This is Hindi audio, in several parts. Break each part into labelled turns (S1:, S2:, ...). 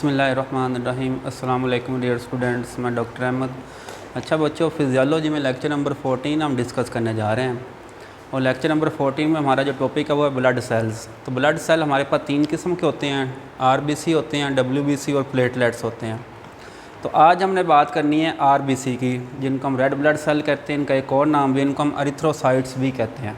S1: बिस्मिल्लाहिर्रहमानिर्रहीम। अस्सलाम वालेकुम डियर स्टूडेंट्स, मैं डॉक्टर अहमद। अच्छा बच्चों, फिजियोलॉजी में लेक्चर नंबर 14 हम डिस्कस करने जा रहे हैं और लेक्चर नंबर 14 में हमारा जो टॉपिक है वो है ब्लड सेल्स। तो ब्लड सेल हमारे पास 3 किस्म के होते हैं, आरबीसी होते हैं, डब्ल्यूबीसी और प्लेटलेट्स होते हैं। तो आज हमने बात करनी है आरबीसी की, जिनको हम रेड ब्लड सेल कहते हैं। इनका एक और नाम भी, इनको हम एरिथ्रोसाइट्स भी कहते हैं।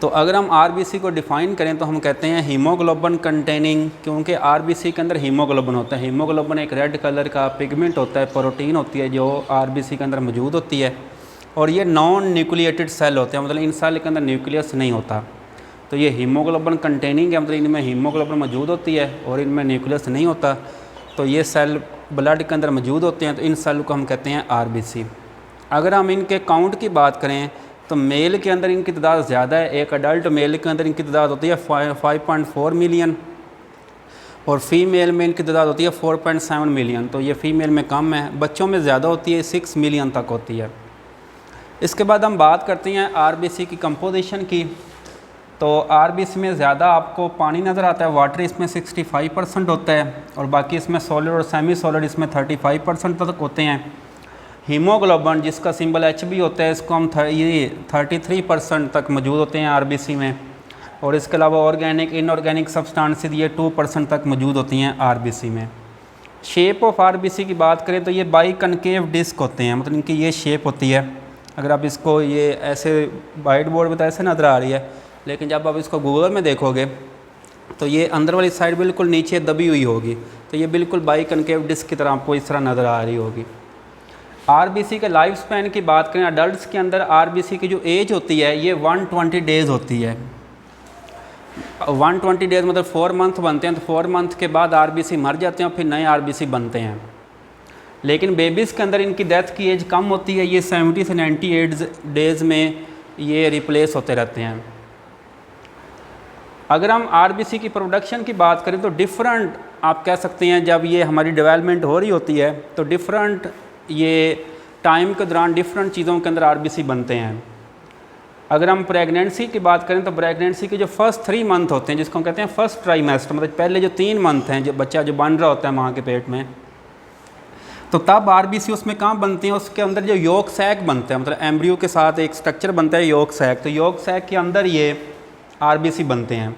S1: तो अगर हम आरबीसी को डिफ़ाइन करें तो हम कहते हैं हीमोग्लोबिन कंटेनिंग, क्योंकि आरबीसी के अंदर हीमोग्लोबिन होता है। हीमोग्लोबिन एक रेड कलर का पिगमेंट होता है, प्रोटीन होती है जो आरबीसी के अंदर मौजूद होती है। और ये नॉन न्यूक्लिएटेड सेल होते हैं, मतलब इन सेल के अंदर न्यूक्लियस नहीं होता। तो ये हीमोग्लोबिन कंटेनिंग है, मतलब इनमें हीमोग्लोबिन मौजूद होती है और इनमें न्यूक्लियस नहीं होता। तो ये सेल ब्लड के अंदर मौजूद होते हैं, तो इन सेल को हम कहते हैं आरबीसी। अगर हम इनके काउंट की बात करें तो मेल के अंदर इनकी तादाद ज़्यादा है। एक अडल्ट मेल के अंदर इनकी तादाद होती है 5.4 मिलियन और फीमेल में इनकी तादाद होती है 4.7 मिलियन। तो ये फ़ीमेल में कम है, बच्चों में ज़्यादा होती है, 6 मिलियन तक होती है। इसके बाद हम बात करते हैं आरबीसी की कंपोजिशन की। तो आरबीसी में ज़्यादा आपको पानी नज़र आता है, वाटर इसमें 65% होता है और बाकी इसमें सॉलिड और सेमी सॉलिड इसमें 35% तक होते हैं। हीमोग्लोबिन जिसका सिंबल HB होता है, इसको हम 33% तक मौजूद होते हैं आरबीसी में। और इसके अलावा ऑर्गेनिक इनऑर्गेनिक सब्सटेंसेस ये 2% तक मौजूद होती हैं आरबीसी में। शेप ऑफ आरबीसी की बात करें तो ये बाई कनकेव डिस्क होते हैं, मतलब इनकी ये शेप होती है। अगर आप इसको ये ऐसे वाइट बोर्ड पर तो ऐसे नज़र आ रही है, लेकिन जब आप इसको गूगल में देखोगे तो ये अंदर वाली साइड बिल्कुल नीचे दबी हुई होगी। तो ये बिल्कुल बाई कनकेव डिस्क की तरह आपको इस तरह नज़र आ रही होगी। आरबीसी के लाइफ स्पैन की बात करें, अडल्ट्स के अंदर आरबीसी की जो एज होती है ये 120 डेज़ होती है। 120 डेज़ मतलब 4 मंथ बनते हैं, तो 4 मंथ के बाद आरबीसी मर जाते हैं और फिर नए आरबीसी बनते हैं। लेकिन बेबीज़ के अंदर इनकी डेथ की एज कम होती है, ये 70 से 98 डेज़ में ये रिप्लेस होते रहते हैं। अगर हम आरबीसी की प्रोडक्शन की बात करें तो डिफरेंट आप कह सकते हैं, जब ये हमारी डेवलपमेंट हो रही होती है तो डिफरेंट ये टाइम के दौरान डिफरेंट चीज़ों के अंदर आरबीसी बनते हैं। अगर हम प्रेगनेंसी की बात करें तो प्रेगनेंसी के जो फर्स्ट 3 मंथ होते हैं, जिसको हम कहते हैं फर्स्ट ट्राइमेस्टर, मतलब पहले जो 3 मंथ हैं, जो बच्चा जो बन रहा होता है माँ के पेट में, तो तब आरबीसी उसमें कहाँ बनती हैं, उसके अंदर जो योक सैक बनता है, मतलब एम्ब्रियो के साथ एक स्ट्रक्चर बनता है योक सैक। तो योक सैक के अंदर ये आरबीसी बनते हैं।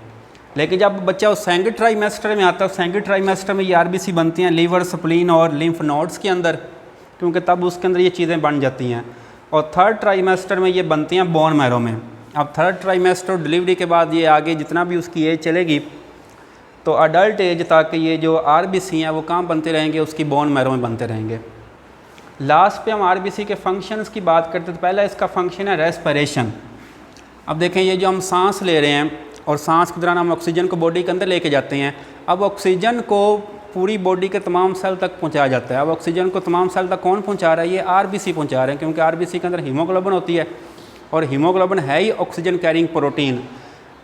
S1: लेकिन जब बच्चा उस सेकंड ट्राइमेस्टर में आता है, सेकंड ट्राइमेस्टर में ये आरबीसी बनती हैं लीवर, स्प्लीन और लिम्फ नोड्स के अंदर, क्योंकि तब उसके अंदर ये चीज़ें बन जाती हैं। और थर्ड ट्राइमेस्टर में ये बनती हैं बोन मैरो में। अब थर्ड ट्राइमेस्टर डिलीवरी के बाद ये आगे जितना भी उसकी एज चलेगी तो अडल्ट एज तक ये जो आरबीसी हैं वो कहाँ बनते रहेंगे, उसकी बोन मैरो में बनते रहेंगे। लास्ट पे हम आरबीसी के फंक्शंस की बात करते तो पहला इसका फंक्शन है रेस्पिरेशन। अब देखें, ये जो हम सांस ले रहे हैं और सांस के दौरान हम ऑक्सीजन को बॉडी के अंदर लेके जाते हैं। अब ऑक्सीजन को पूरी बॉडी के तमाम सेल तक पहुंचाया जाता है। अब ऑक्सीजन को तमाम सेल तक कौन पहुंचा रहा है, ये आरबीसी पहुंचा रहे हैं, क्योंकि आरबीसी के अंदर हीमोग्लोबिन होती है और हीमोग्लोबिन है ही ऑक्सीजन कैरिंग प्रोटीन।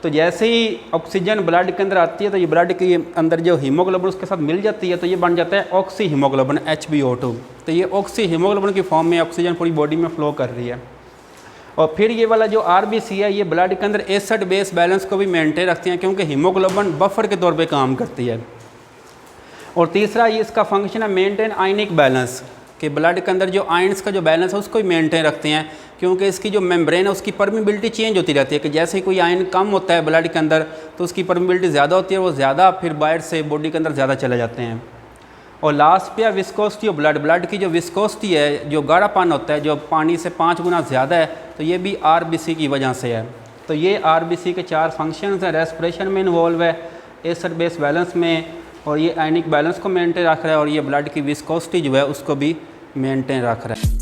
S1: तो जैसे ही ऑक्सीजन ब्लड के अंदर आती है तो ये ब्लड के अंदर जो हीमोग्लोबिन उसके साथ मिल जाती है, तो ये बन जाता है ऑक्सी हीमोग्लोबिन HbO2। तो ये ऑक्सी हीमोग्लोबिन की फॉर्म में ऑक्सीजन पूरी बॉडी में फ्लो कर रही है। और फिर ये वाला जो आरबीसी है ये ब्लड के अंदर एसिड बेस बैलेंस को भी मेंटेन रखती हैं, क्योंकि हीमोग्लोबिन बफर के तौर पे काम करती है। और तीसरा ये इसका फंक्शन है मेंटेन आयनिक बैलेंस, कि ब्लड के अंदर जो आयंस का जो बैलेंस है उसको भी मेंटेन रखते हैं, क्योंकि इसकी जो मेम्ब्रेन है उसकी परमिबिलिटी चेंज होती रहती है, कि जैसे ही कोई आयन कम होता है ब्लड के अंदर तो उसकी परमिबिलिटी ज़्यादा होती है, वो ज़्यादा फिर बाहर से बॉडी के अंदर ज़्यादा चले जाते हैं। और लास्ट पे है विस्कोसिटी ऑफ ब्लड। ब्लड की जो विस्कोसिटी है, जो गाढ़ापन होता है, जो पानी से 5 गुना ज़्यादा है, तो ये भी आरबीसी की वजह से है। तो ये आरबीसी के 4 फंक्शंस हैं। रेस्पिरेशन में इन्वॉल्व है, एसिड बेस बैलेंस में, और ये आयनिक बैलेंस को मेंटेन रख रहा है, और ये ब्लड की विस्कोसिटी जो है उसको भी मेंटेन रख रहा है।